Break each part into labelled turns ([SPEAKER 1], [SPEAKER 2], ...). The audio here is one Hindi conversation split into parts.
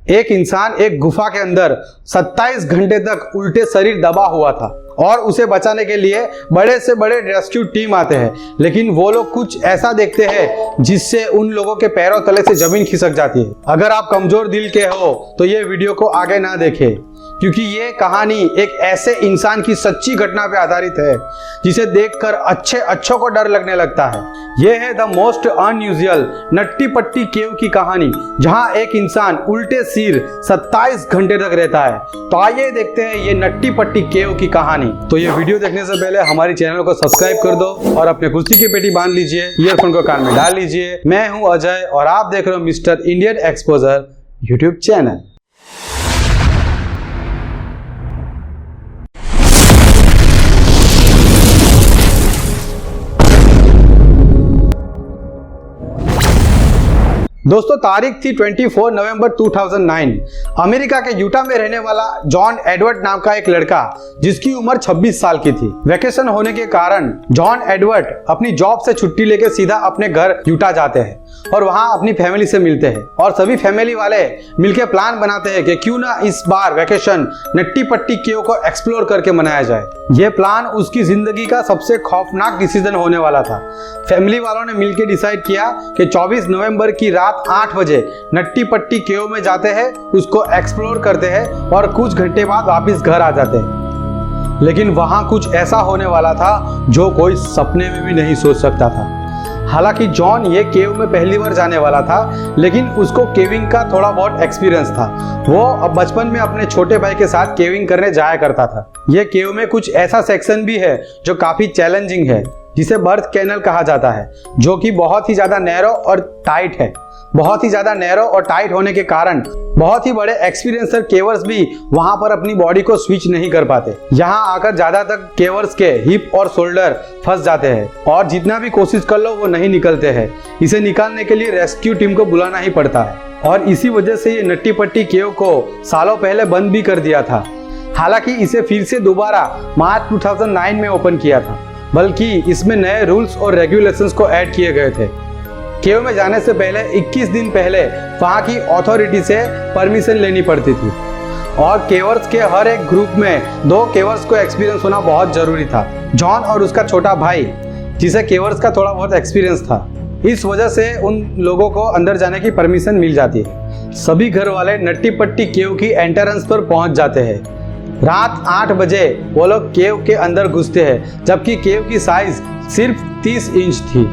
[SPEAKER 1] एक इंसान एक गुफा के अंदर 27 घंटे तक उल्टे शरीर दबा हुआ था और उसे बचाने के लिए बड़े से बड़े रेस्क्यू टीम आते हैं, लेकिन वो लोग कुछ ऐसा देखते हैं जिससे उन लोगों के पैरों तले से जमीन खिसक जाती है। अगर आप कमजोर दिल के हो तो ये वीडियो को आगे ना देखें, क्योंकि ये कहानी एक ऐसे इंसान की सच्ची घटना पे आधारित है जिसे देखकर अच्छों को डर लगने लगता है। ये है द मोस्ट अनयूजुअल नट्टी पट्टी केव की कहानी, जहां एक इंसान उल्टे सिर 27 घंटे तक रहता है। तो आइए देखते हैं ये नट्टी पट्टी केव की कहानी। तो ये वीडियो देखने से पहले हमारी चैनल को सब्सक्राइब कर दो और अपने कुर्सी की पेटी बांध लीजिए, ईयरफोन को कान में डाल लीजिए। मैं हूं अजय और आप देख रहे हो mister Indian exposure YouTube channel. दोस्तों, तारीख थी 24 नवंबर 2009। अमेरिका के यूटा में रहने वाला जॉन एडवर्ड नाम का एक लड़का, जिसकी उम्र 26 साल की थी। वेकेशन होने के कारण जॉन एडवर्ड अपनी जॉब से छुट्टी लेके सीधा अपने घर यूटा जाते हैं और वहां अपनी फैमिली से मिलते हैं। और सभी फैमिली वाले मिलके प्लान बनाते हैं कि क्यों ना इस बार वेकेशन नट्टी पट्टी केव को एक्सप्लोर करके मनाया जाए। यह प्लान उसकी जिंदगी का सबसे खौफनाक डिसीजन होने वाला था। फैमिली वालों ने मिलकर डिसाइड किया कि 24 नवंबर की रात 8 बजे नट्टी पट्टी केव में जाते हैं, उसको एक्सप्लोर करते हैं और कुछ घंटे बाद वापस घर आ जाते हैं। लेकिन वहां कुछ ऐसा होने वाला था जो कोई सपने में भी नहीं सोच सकता था। हालांकि जॉन ये केव में पहली बार जाने वाला था, लेकिन उसको केविंग का थोड़ा बहुत एक्सपीरियंस था। वो अब बचपन में अपने छोटे भाई के साथ केविंग करने जाया करता था। ये केव में कुछ ऐसा सेक्शन भी है जो काफी चैलेंजिंग है, जिसे बर्थ कैनल कहा जाता है, जो कि बहुत ही ज्यादा नैरो और टाइट है। बहुत ही ज्यादा नैरो और टाइट होने के कारण बहुत ही बड़े एक्सपीरियंसर केवर्स भी वहां पर अपनी बॉडी को स्विच नहीं कर पाते। यहाँ आकर ज्यादातर केवर्स के हिप और शोल्डर फंस जाते हैं और जितना भी कोशिश कर लो वो नहीं निकलते हैं। इसे निकालने के लिए रेस्क्यू टीम को बुलाना ही पड़ता है और इसी वजह से ये नट्टी पट्टी केव को सालों पहले बंद भी कर दिया था। हालांकि इसे फिर से दोबारा मार्च 2009 में ओपन किया था, बल्कि इसमें नए रूल्स और रेगुलेशंस को ऐड किए गए थे। केव में जाने से पहले 21 दिन पहले वहां की अथॉरिटी से परमिशन लेनी पड़ती थी और केवर्स के हर एक ग्रुप में 2 केवर्स को एक्सपीरियंस होना बहुत जरूरी था। जॉन और उसका छोटा भाई, जिसे केवर्स का थोड़ा बहुत एक्सपीरियंस था, इस वजह से उन लोगों को अंदर जाने की परमिशन मिल जाती है। सभी घर वाले नट्टी पट्टी केव की एंट्रेंस पर पहुंच जाते हैं। रात 8 बजे वो लोग केव के अंदर घुसते हैं, जबकि केव की साइज सिर्फ 30 इंच थी।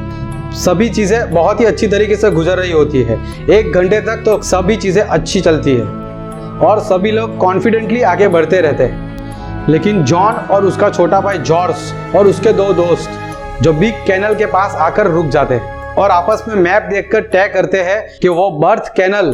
[SPEAKER 1] सभी चीजें बहुत ही अच्छी तरीके से गुजर रही होती है। 1 घंटे तक तो सभी चीजें अच्छी चलती है और सभी लोग कॉन्फिडेंटली आगे बढ़ते रहते हैं। लेकिन जॉन और उसका छोटा भाई जॉर्ज और उसके 2 दोस्त जो बिग कैनल के पास आकर रुक जाते हैं और आपस में मैप देखकर तय करते हैं कि वो बर्थ कैनल,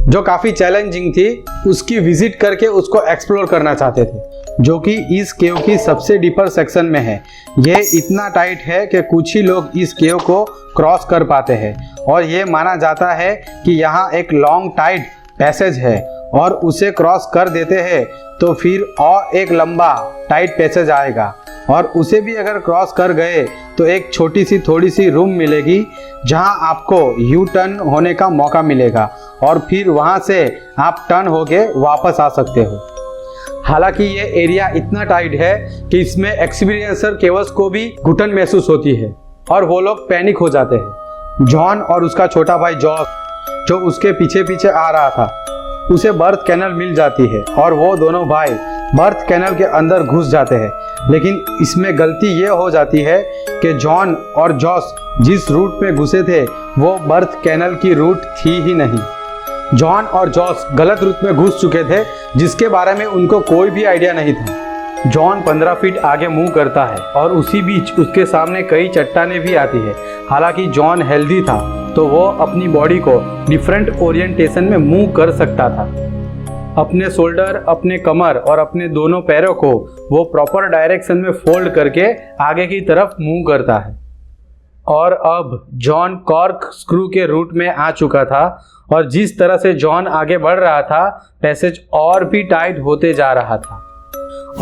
[SPEAKER 1] जो काफी चैलेंजिंग थी, उसकी विजिट करके उसको एक्सप्लोर करना चाहते थे, जो कि इस केव की सबसे डीपर सेक्शन में है। ये इतना टाइट है कि कुछ ही लोग इस केव को क्रॉस कर पाते हैं और ये माना जाता है कि यहाँ एक लॉन्ग टाइट पैसेज है और उसे क्रॉस कर देते हैं तो फिर और एक लंबा टाइट पैसेज आएगा और उसे भी अगर क्रॉस कर गए तो एक छोटी सी थोड़ी सी रूम मिलेगी, जहां आपको यू टर्न होने का मौका मिलेगा और फिर वहां से आप टर्न होके वापस आ सकते हो। हालांकि ये एरिया इतना टाइट है कि इसमें एक्सपीरियंसर केवर्स को भी घुटन महसूस होती है और वो लोग पैनिक हो जाते हैं। जॉन और उसका छोटा भाई जॉस, जो उसके पीछे पीछे आ रहा था, उसे बर्थ कैनल मिल जाती है और वो दोनों भाई बर्थ कैनल के अंदर घुस जाते हैं। लेकिन इसमें गलती ये हो जाती है कि जॉन और जॉस जिस रूट में घुसे थे वो बर्थ कैनल की रूट थी ही नहीं। जॉन और जॉस गलत रूट में घुस चुके थे, जिसके बारे में उनको कोई भी आइडिया नहीं था। जॉन 15 फीट आगे मूव करता है और उसी बीच उसके सामने कई चट्टानें भी आती है। हालांकि जॉन हेल्दी था तो वो अपनी बॉडी को डिफरेंट ओरिएंटेशन में मूव कर सकता था। अपने शोल्डर, अपने कमर और अपने दोनों पैरों को वो प्रॉपर डायरेक्शन में फोल्ड करके आगे की तरफ मूव करता है। और अब जॉन कॉर्क स्क्रू के रूट में आ चुका था और जिस तरह से जॉन आगे बढ़ रहा था, पैसेज और भी टाइट होते जा रहा था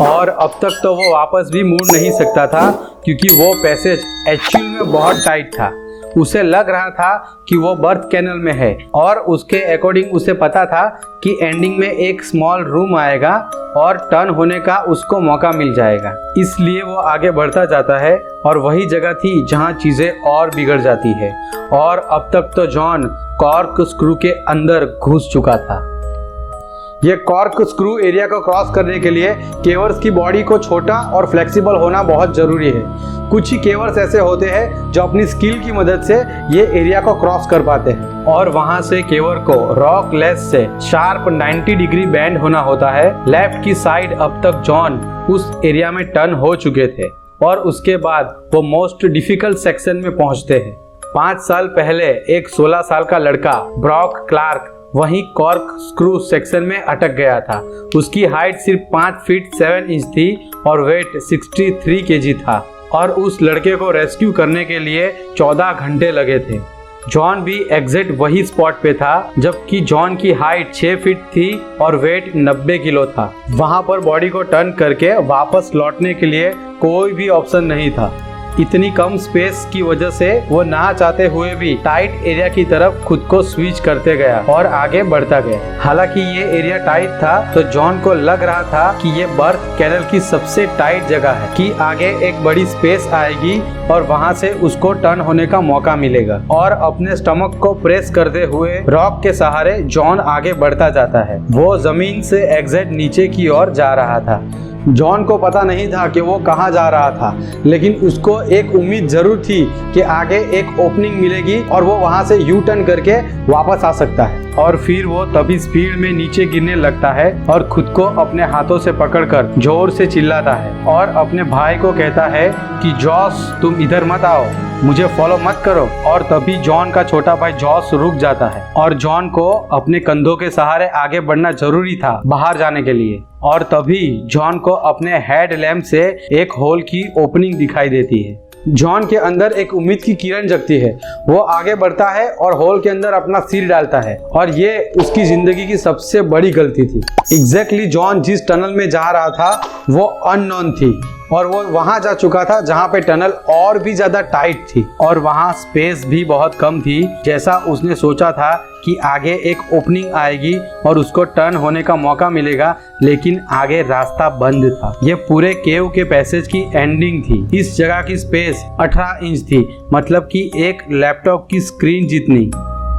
[SPEAKER 1] और अब तक तो वो वापस भी मुड़ नहीं सकता था, क्योंकि वो पैसेज एक्चुअल में बहुत टाइट था उसे लग रहा था कि वो बर्थ कैनल में है और उसके अकॉर्डिंग उसे पता था कि एंडिंग में एक स्मॉल रूम आएगा और टर्न होने का उसको मौका मिल जाएगा। इसलिए वो आगे बढ़ता जाता है और वही जगह थी जहाँ चीजें और बिगड़ जाती है और अब तक तो जॉन कॉर्क स्क्रू के अंदर घुस चुका था। ये कॉर्क स्क्रू एरिया को क्रॉस करने के लिए केवर्स की बॉडी को छोटा और फ्लेक्सिबल होना बहुत जरूरी है। कुछ ही केवर्स ऐसे होते हैं जो अपनी स्किल की मदद से ये एरिया को क्रॉस कर पाते हैं और वहां से केवर को रॉक लेस से शार्प 90 डिग्री बैंड होना होता है। लेफ्ट की साइड अब तक जॉन उस एरिया में टर्न हो चुके थे और उसके बाद वो मोस्ट डिफिकल्ट सेक्शन में पहुंचते हैं। 5 साल पहले एक 16 साल का लड़का ब्रॉक क्लार्क वहीं कॉर्क स्क्रू सेक्शन में अटक गया था। उसकी हाइट सिर्फ 5 फीट 7 इंच थी और वेट 63 केजी था और उस लड़के को रेस्क्यू करने के लिए 14 घंटे लगे थे। जॉन भी एग्जैक्ट वही स्पॉट पे था जबकि जॉन की हाइट 6 फीट थी और वेट 90 किलो था। वहां पर बॉडी को टर्न करके वापस लौटने के लिए कोई भी ऑप्शन नहीं था। इतनी कम स्पेस की वजह से वो ना चाहते हुए भी टाइट एरिया की तरफ खुद को स्विच करते गया और आगे बढ़ता गया। हालांकि ये एरिया टाइट था तो जॉन को लग रहा था कि ये बर्थ कैनल की सबसे टाइट जगह है कि आगे एक बड़ी स्पेस आएगी और वहां से उसको टर्न होने का मौका मिलेगा। और अपने स्टमक को प्रेस करते हुए रॉक के सहारे जॉन आगे बढ़ता जाता है। वो जमीन से एग्जैक्ट नीचे की ओर जा रहा था। जॉन को पता नहीं था कि वो कहाँ जा रहा था, लेकिन उसको एक उम्मीद जरूर थी कि आगे एक ओपनिंग मिलेगी और वो वहां से यू टर्न करके वापस आ सकता है। और फिर वो तभी स्पीड में नीचे गिरने लगता है और खुद को अपने हाथों से पकड़कर जोर से चिल्लाता है और अपने भाई को कहता है कि जॉस तुम इधर मत आओ, मुझे फॉलो मत करो। और तभी जॉन का छोटा भाई जॉस रुक जाता है और जॉन को अपने कंधों के सहारे आगे बढ़ना जरूरी था बाहर जाने के लिए। और तभी जॉन को अपने हेड लैम्प से एक होल की ओपनिंग दिखाई देती है। जॉन के अंदर एक उम्मीद की किरण जगती है। वो आगे बढ़ता है और होल के अंदर अपना सिर डालता है और ये उसकी जिंदगी की सबसे बड़ी गलती थी। एग्जैक्टली जॉन जिस टनल में जा रहा था वो अननोन थी और वो वहां जा चुका था जहां पे टनल और भी ज्यादा टाइट थी और वहां स्पेस भी बहुत कम थी। जैसा उसने सोचा था कि आगे एक ओपनिंग आएगी और उसको टर्न होने का मौका मिलेगा, लेकिन आगे रास्ता बंद था। ये पूरे केव के पैसेज की एंडिंग थी। इस जगह की स्पेस 18 इंच थी, मतलब कि एक लैपटॉप की स्क्रीन जितनी।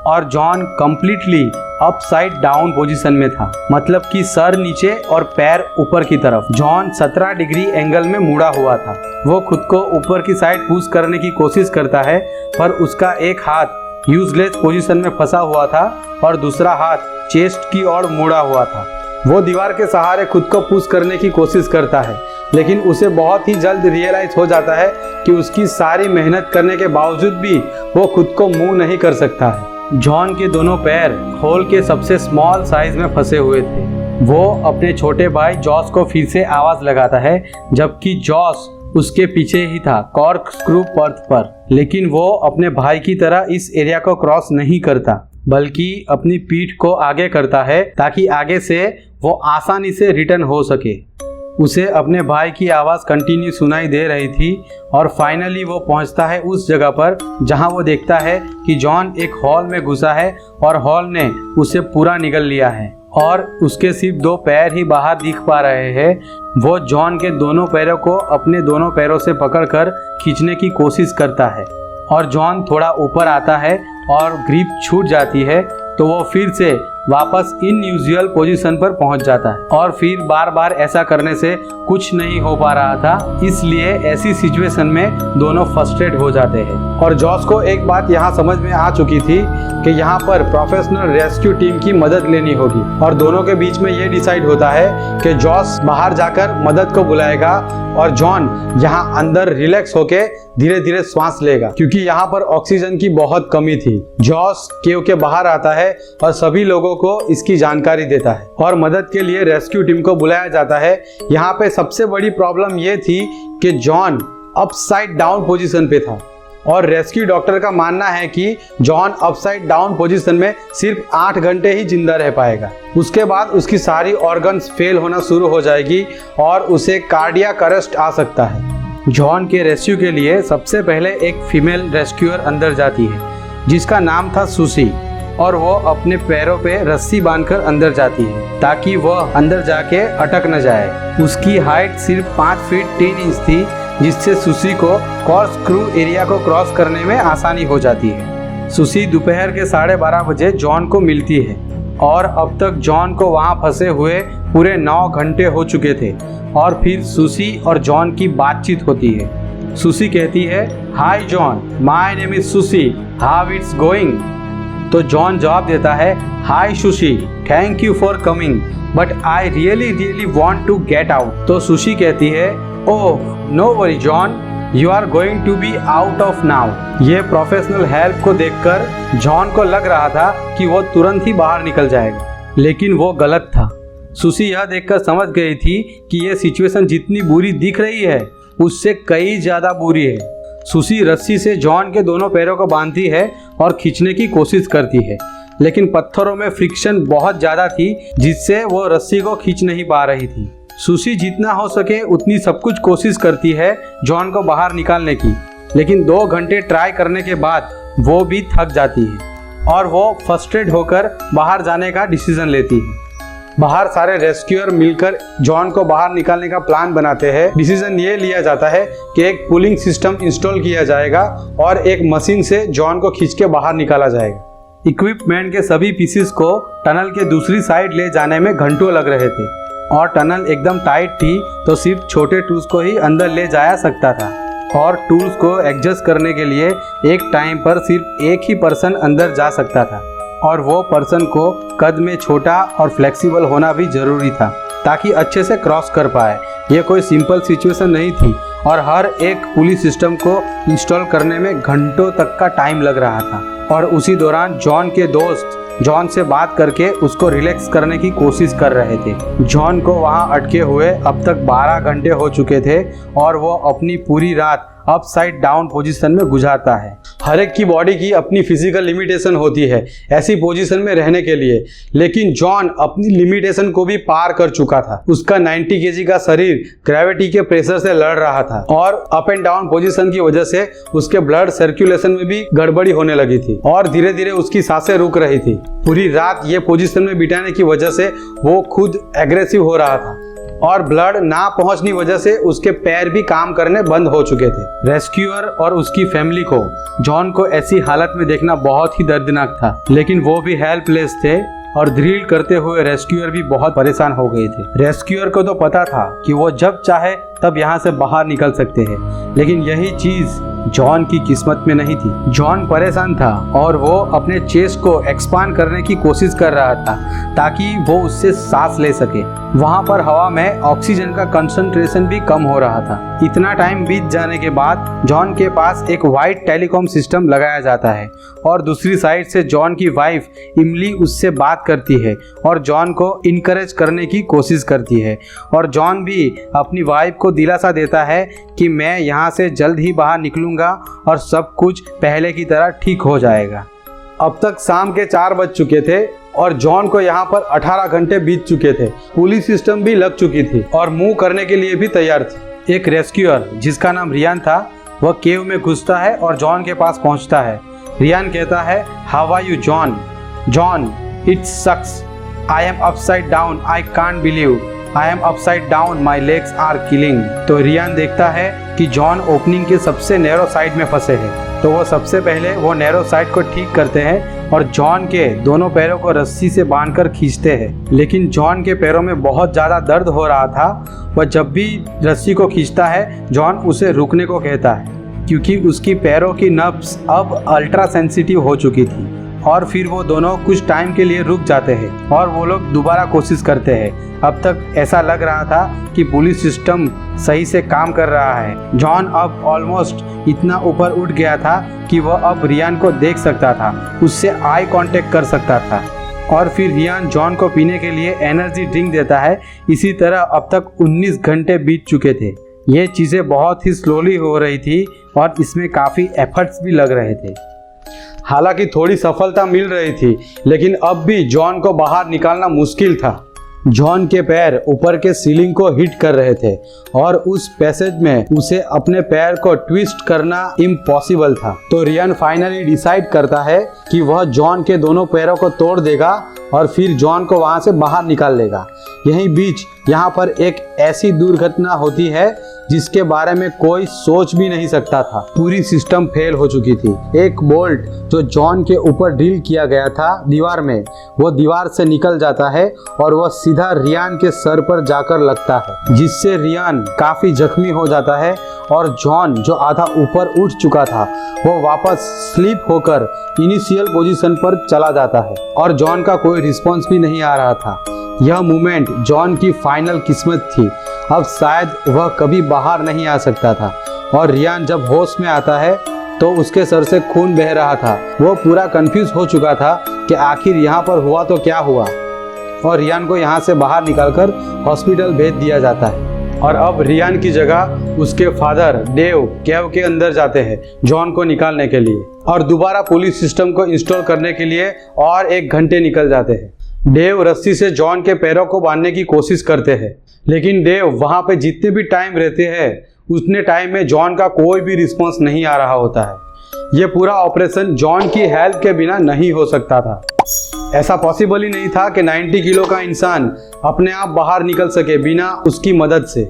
[SPEAKER 1] और John completely upside down position में था, मतलब कि सर नीचे और पैर ऊपर की तरफ। जॉन 17 डिग्री एंगल में मुड़ा हुआ था। वो खुद को ऊपर की साइड पुश करने की कोशिश करता है पर उसका एक हाथ यूजलेस पोजीशन में फंसा हुआ था और दूसरा हाथ चेस्ट की ओर मुड़ा हुआ था। वो दीवार के सहारे खुद को पुश करने की कोशिश करता है, लेकिन उसे बहुत ही जल्द रियलाइज हो जाता है कि उसकी सारी मेहनत करने के बावजूद भी वो खुद को मूव नहीं कर सकता है। जॉन के दोनों पैर होल के सबसे स्मॉल साइज में फंसे हुए थे। वो अपने छोटे भाई जॉस को फिर से आवाज लगाता है, जबकि जॉस उसके पीछे ही था कॉर्क स्क्रू पर्थ पर। लेकिन वो अपने भाई की तरह इस एरिया को क्रॉस नहीं करता, बल्कि अपनी पीठ को आगे करता है ताकि आगे से वो आसानी से रिटर्न हो सके। उसे अपने भाई की आवाज़ कंटिन्यू सुनाई दे रही थी और फाइनली वो पहुंचता है उस जगह पर जहां वो देखता है कि जॉन एक हॉल में घुसा है और हॉल ने उसे पूरा निगल लिया है और उसके सिर्फ 2 पैर ही बाहर दिख पा रहे हैं। वो जॉन के दोनों पैरों को अपने दोनों पैरों से पकड़कर खींचने की कोशिश करता है और जॉन थोड़ा ऊपर आता है और ग्रिप छूट जाती है तो वो फिर से वापस इनयूजुअल पोजीशन पर पहुंच जाता है। और फिर बार बार ऐसा करने से कुछ नहीं हो पा रहा था, इसलिए ऐसी सिचुएशन में दोनों फ्रस्ट्रेट हो जाते हैं। और जॉस को एक बात यहाँ समझ में आ चुकी थी कि यहाँ पर प्रोफेशनल रेस्क्यू टीम की मदद लेनी होगी और दोनों के बीच में ये डिसाइड होता है कि जॉस बाहर जाकर मदद को बुलाएगा और जॉन यहाँ अंदर रिलैक्स होके धीरे धीरे सांस लेगा, क्योंकि यहाँ पर ऑक्सीजन की बहुत कमी थी। जॉस केव के बाहर आता है और सभी लोगों को इसकी जानकारी देता है और मदद के लिए रेस्क्यू टीम को बुलाया जाता है। यहाँ पे सबसे बड़ी प्रॉब्लम ये थी कि जॉन अपसाइड डाउन पोजीशन पे था और रेस्क्यू डॉक्टर का मानना है कि जॉन अपसाइड डाउन पोजीशन में सिर्फ 8 घंटे ही जिंदा रह पाएगा। उसके बाद उसकी सारी ऑर्गन्स फेल होना शुरू हो जाएगी और उसे कार्डियक अरेस्ट आ सकता है। जॉन के रेस्क्यू के लिए सबसे पहले एक फीमेल रेस्क्यूअर अंदर जाती है जिसका नाम था सुसी, और वो अपने पैरों पे रस्सी बांधकर अंदर जाती है ताकि वह अंदर जाके अटक न जाए। उसकी हाइट सिर्फ 5 फीट 3 इंच थी, जिससे सुसी को कॉर्कस्क्रू एरिया को क्रॉस करने में आसानी हो जाती है। सुसी दोपहर के 12:30 बजे जॉन को मिलती है और अब तक जॉन को वहाँ फंसे हुए पूरे 9 घंटे हो चुके थे। और फिर सुसी और जॉन की बातचीत होती है। सुसी कहती है, hi John, my name is Susie, how it's going. तो जॉन जवाब देता है, hi Sushi, thank you for coming but I really want to get out. तो सुशी कहती है, oh no worry John, you are going to be out of now. ये प्रोफेशनल हेल्प को देखकर जॉन को लग रहा था कि वो तुरंत ही बाहर निकल जाएगा, लेकिन वो गलत था। सुशी यह देखकर समझ गई थी कि ये सिचुएशन जितनी बुरी दिख रही है उससे कई ज़्यादा बुरी है। सुशी रस्सी से जॉन के दोनों पैरों को बांधती है और खींचने की कोशिश करती है, लेकिन पत्थरों में फ्रिक्शन बहुत ज़्यादा थी जिससे वो रस्सी को खींच नहीं पा रही थी। सुशी जितना हो सके उतनी सब कुछ कोशिश करती है जॉन को बाहर निकालने की, लेकिन 2 घंटे ट्राई करने के बाद वो भी थक जाती है और वो फ्रस्ट्रेट होकर बाहर जाने का डिसीजन लेती है। बाहर सारे रेस्क्यूअर मिलकर जॉन को बाहर निकालने का प्लान बनाते हैं। डिसीजन ये लिया जाता है कि एक पुलिंग सिस्टम इंस्टॉल किया जाएगा और एक मशीन से जॉन को खींच के बाहर निकाला जाएगा। इक्विपमेंट के सभी पीसेस को टनल के दूसरी साइड ले जाने में घंटों लग रहे थे और टनल एकदम टाइट थी, तो सिर्फ छोटे टूल्स को ही अंदर ले जाया सकता था और टूल्स को एडजस्ट करने के लिए एक टाइम पर सिर्फ एक ही पर्सन अंदर जा सकता था और वो पर्सन को कद में छोटा और फ्लेक्सिबल होना भी जरूरी था ताकि अच्छे से क्रॉस कर पाए। ये कोई सिंपल सिचुएशन नहीं थी और हर एक पुलिस सिस्टम को इंस्टॉल करने में घंटों तक का टाइम लग रहा था। और उसी दौरान जॉन के दोस्त जॉन से बात करके उसको रिलैक्स करने की कोशिश कर रहे थे। जॉन को वहाँ अटके हुए अब तक 12 घंटे हो चुके थे और वो अपनी पूरी रात अपसाइड डाउन पोजीशन में गुजारता है। हर एक की बॉडी की अपनी फिजिकल लिमिटेशन होती है ऐसी पोजीशन में रहने के लिए, लेकिन जॉन अपनी लिमिटेशन को भी पार कर चुका था। उसका 90 केजी का शरीर ग्रेविटी के प्रेशर से लड़ रहा था और अप एंड डाउन पोजीशन की वजह से उसके ब्लड सर्कुलेशन में भी गड़बड़ी होने लगी थी और धीरे धीरे उसकी सांसें रुक रही थी। पूरी रात ये पोजीशन में बिताने की वजह से वो खुद एग्रेसिव हो रहा था और ब्लड ना पहुंचने वजह से उसके पैर भी काम करने बंद हो चुके थे। रेस्क्यूअर और उसकी फैमिली को जॉन को ऐसी हालत में देखना बहुत ही दर्दनाक था, लेकिन वो भी हेल्पलेस थे और ड्रिल करते हुए रेस्क्यूअर भी बहुत परेशान हो गए थे। रेस्क्यूअर को तो पता था कि वो जब चाहे तब यहाँ से बाहर निकल सकते हैं, लेकिन यही चीज जॉन की किस्मत में नहीं थी। जॉन परेशान था और वो अपने चेस्ट को एक्सपांड करने की कोशिश कर रहा था ताकि वो उससे सांस ले सके। वहाँ पर हवा में ऑक्सीजन का कंसंट्रेशन भी कम हो रहा था। इतना टाइम बीत जाने के बाद जॉन के पास एक वाइट टेलीकॉम सिस्टम लगाया जाता है और दूसरी साइड से जॉन की वाइफ इमली उससे बात करती है और जॉन को इनकरेज करने की कोशिश करती है और जॉन भी अपनी वाइफ को दिलासा देता है कि मैं यहाँ से जल्द ही बाहर निकलूंगा और सब कुछ पहले की तरह ठीक हो जाएगा। अब तक शाम के 4 बज चुके थे और जॉन को यहाँ पर 18 घंटे बीत चुके थे। पुलिस सिस्टम भी लग चुकी थी और मूव करने के लिए भी तैयार थी। एक रेस्क्यूअर जिसका नाम रियान था वह केव में घुसता है और जॉन के पास पहुँचता है। रियान कहता है, how are you John? John, it sucks, I am upside down, I can't believe, I am upside down, my legs are killing. तो रियान देखता है कि जॉन ओपनिंग के सबसे नैरो साइड में फंसे हैं, तो वो सबसे पहले वो नैरो साइड को ठीक करते हैं और जॉन के दोनों पैरों को रस्सी से बांधकर खींचते हैं। लेकिन जॉन के पैरों में बहुत ज़्यादा दर्द हो रहा था। वह जब भी रस्सी को खींचता है जॉन उसे रुकने को कहता है क्योंकि उसकी पैरों की नब्स अब अल्ट्रा सेंसिटिव हो चुकी थी। और फिर वो दोनों कुछ टाइम के लिए रुक जाते हैं और वो लोग दोबारा कोशिश करते हैं। अब तक ऐसा लग रहा था कि पुलिस सिस्टम सही से काम कर रहा है। जॉन अब ऑलमोस्ट इतना ऊपर उठ गया था कि वह अब रियान को देख सकता था, उससे आई कांटेक्ट कर सकता था। और फिर रियान जॉन को पीने के लिए एनर्जी ड्रिंक देता है। इसी तरह अब तक 19 घंटे बीत चुके थे। ये चीज़ें बहुत ही स्लोली हो रही थी और इसमें काफ़ी एफर्ट्स भी लग रहे थे। हालांकि थोड़ी सफलता मिल रही थी, लेकिन अब भी जॉन को बाहर निकालना मुश्किल था। जॉन के पैर ऊपर के सीलिंग को हिट कर रहे थे और उस पैसेज में उसे अपने पैर को ट्विस्ट करना इम्पॉसिबल था। तो रियान फाइनली डिसाइड करता है कि वह जॉन के दोनों पैरों को तोड़ देगा और फिर जॉन को वहां से बाहर निकाल लेगा। यहीं बीच यहाँ पर एक ऐसी दुर्घटना होती है जिसके बारे में कोई सोच भी नहीं सकता था। पूरी सिस्टम फेल हो चुकी थी। एक बोल्ट जो जॉन के ऊपर ड्रिल किया गया था दीवार में, वो दीवार से निकल जाता है और वह सीधा रियान के सर पर जाकर लगता है, जिससे रियान काफी जख्मी हो जाता है और जॉन जो आधा ऊपर उठ चुका था वो वापस स्लिप होकर इनिशियल पोजीशन पर चला जाता है और जॉन का कोई रिस्पॉन्स भी नहीं आ रहा था। यह मूवमेंट जॉन की फाइनल किस्मत थी। अब शायद वह कभी बाहर नहीं आ सकता था और रियान जब होश में आता है तो उसके सर से खून बह रहा था। वो पूरा कंफ्यूज हो चुका था कि आखिर यहाँ पर हुआ तो क्या हुआ, और रियान को यहाँ से बाहर निकालकर हॉस्पिटल भेज दिया जाता है। और अब रियान की जगह उसके फादर डेव केव के अंदर जाते हैं जॉन को निकालने के लिए, और दोबारा पुलिस सिस्टम को इंस्टॉल करने के लिए और 1 घंटे निकल जाते हैं। डेव रस्सी से जॉन के पैरों को बांधने की कोशिश करते हैं, लेकिन डेव वहां पे जितने भी टाइम रहते हैं उतने टाइम में जॉन का कोई भी रिस्पॉन्स नहीं आ रहा होता है। ये पूरा ऑपरेशन जॉन की हेल्प के बिना नहीं हो सकता था। ऐसा पॉसिबल ही नहीं था कि 90 किलो का इंसान अपने आप बाहर निकल सके बिना उसकी मदद से।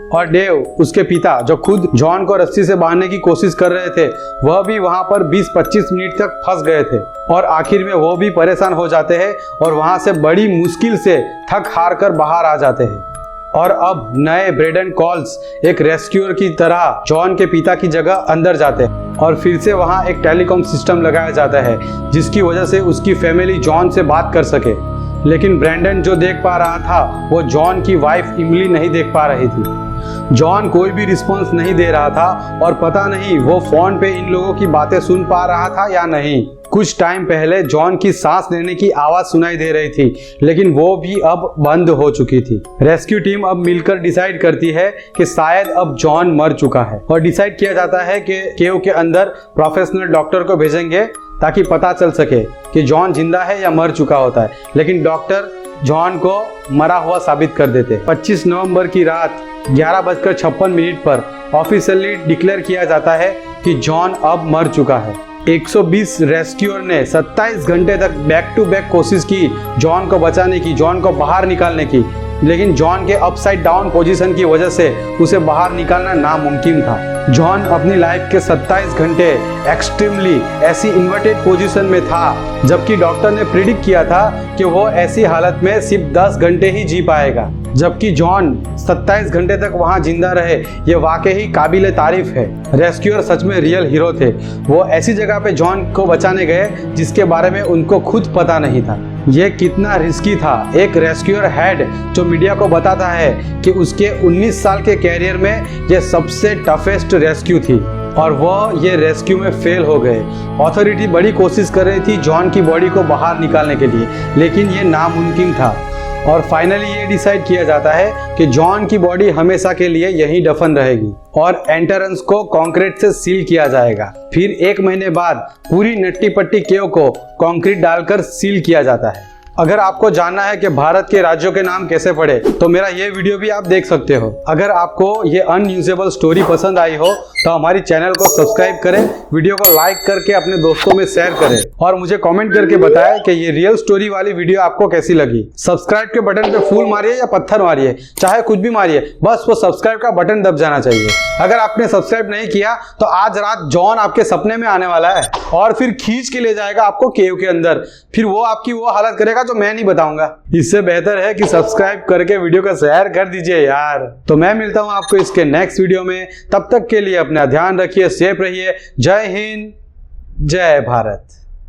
[SPEAKER 1] और डेव उसके पिता जो खुद जॉन को रस्सी से बांधने की कोशिश कर रहे थे, वह भी वहां पर 20-25 मिनट तक फंस गए थे और आखिर में वो भी परेशान हो जाते हैं और वहां से बड़ी मुश्किल से थक हार कर बाहर आ जाते हैं। और अब नए ब्रेडन कॉल्स एक रेस्क्यूअर की तरह जॉन के पिता की जगह अंदर जाते हैं और फिर से वहां एक टेलीकॉम सिस्टम लगाया जाता है जिसकी वजह से उसकी फैमिली जॉन से बात कर सके। लेकिन ब्रैंडन जो देख पा रहा था वो जॉन की वाइफ इमली नहीं देख पा रही थी। जॉन कोई भी रिस्पॉन्स नहीं दे रहा था और पता नहीं वो फोन पे इन लोगों की बातें सुन पा रहा था या नहीं। कुछ टाइम पहले जॉन की सांस लेने की आवाज सुनाई दे रही थी, लेकिन वो भी अब बंद हो चुकी थी। रेस्क्यू टीम अब मिलकर डिसाइड करती है कि शायद अब जॉन मर चुका है और डिसाइड किया जाता है कि केव के अंदर प्रोफेशनल डॉक्टर को भेजेंगे ताकि पता चल सके कि जॉन जिंदा है या मर चुका होता है। लेकिन डॉक्टर जॉन को मरा हुआ साबित कर देते। 25 नवंबर की रात 11:56 पर ऑफिशियली डिक्लेयर किया जाता है कि जॉन अब मर चुका है। 120 रेस्क्यूअर ने 27 घंटे तक बैक टू बैक कोशिश की जॉन को बचाने की, जॉन को बाहर निकालने की, लेकिन जॉन के अपसाइड डाउन पोजीशन की वजह से उसे बाहर निकालना नामुमकिन था। जॉन अपनी लाइफ के 27 घंटे एक्सट्रीमली ऐसी इन्वर्टेड पोजीशन में था, जबकि डॉक्टर ने प्रिडिक्ट किया था कि वो ऐसी हालत में सिर्फ 10 घंटे ही जी पाएगा। जबकि जॉन 27 घंटे तक वहां जिंदा रहे, ये वाकई ही काबिले तारीफ है। रेस्क्यूअर सच में रियल हीरो थे। वो ऐसी जगह पे जॉन को बचाने गए जिसके बारे में उनको खुद पता नहीं था। ये कितना रिस्की था। एक रेस्क्यूअर हेड जो मीडिया को बताता है कि उसके 19 साल के कैरियर में ये सबसे टफेस्ट रेस्क्यू थी और वह ये रेस्क्यू में फेल हो गए। अथॉरिटी बड़ी कोशिश कर रही थी जॉन की बॉडी को बाहर निकालने के लिए, लेकिन ये नामुमकिन था। और फाइनली ये डिसाइड किया जाता है कि जॉन की बॉडी हमेशा के लिए यहीं दफन रहेगी और एंट्रेंस को कंक्रीट से सील किया जाएगा। फिर 1 महीने बाद पूरी नट्टी पट्टी केव को कंक्रीट डालकर सील किया जाता है। अगर आपको जानना है कि भारत के राज्यों के नाम कैसे पड़े तो मेरा ये वीडियो भी आप देख सकते हो। अगर आपको ये अनयूजेबल स्टोरी पसंद आई हो तो हमारी चैनल को सब्सक्राइब करें, वीडियो को लाइक करके अपने दोस्तों में शेयर करें और मुझे कमेंट करके बताएं कि ये रियल स्टोरी वाली वीडियो आपको कैसी लगी। सब्सक्राइब के बटन पे फूल मारिए या पत्थर मारिए, चाहे कुछ भी मारिए, बस वो सब्सक्राइब का बटन दब जाना चाहिए। अगर आपने सब्सक्राइब नहीं किया तो आज रात जॉन आपके सपने में आने वाला है और फिर खींच के ले जाएगा आपको केव के अंदर। फिर वो आपकी वो हालत करेगा जो मैं नहीं बताऊंगा। इससे बेहतर है कि सब्सक्राइब करके वीडियो को शेयर कर दीजिए यार। तो मैं मिलता हूं आपको इसके नेक्स्ट वीडियो में। तब तक के लिए अपना ध्यान रखिए, सेफ रहिए। जय हिंद, जय भारत।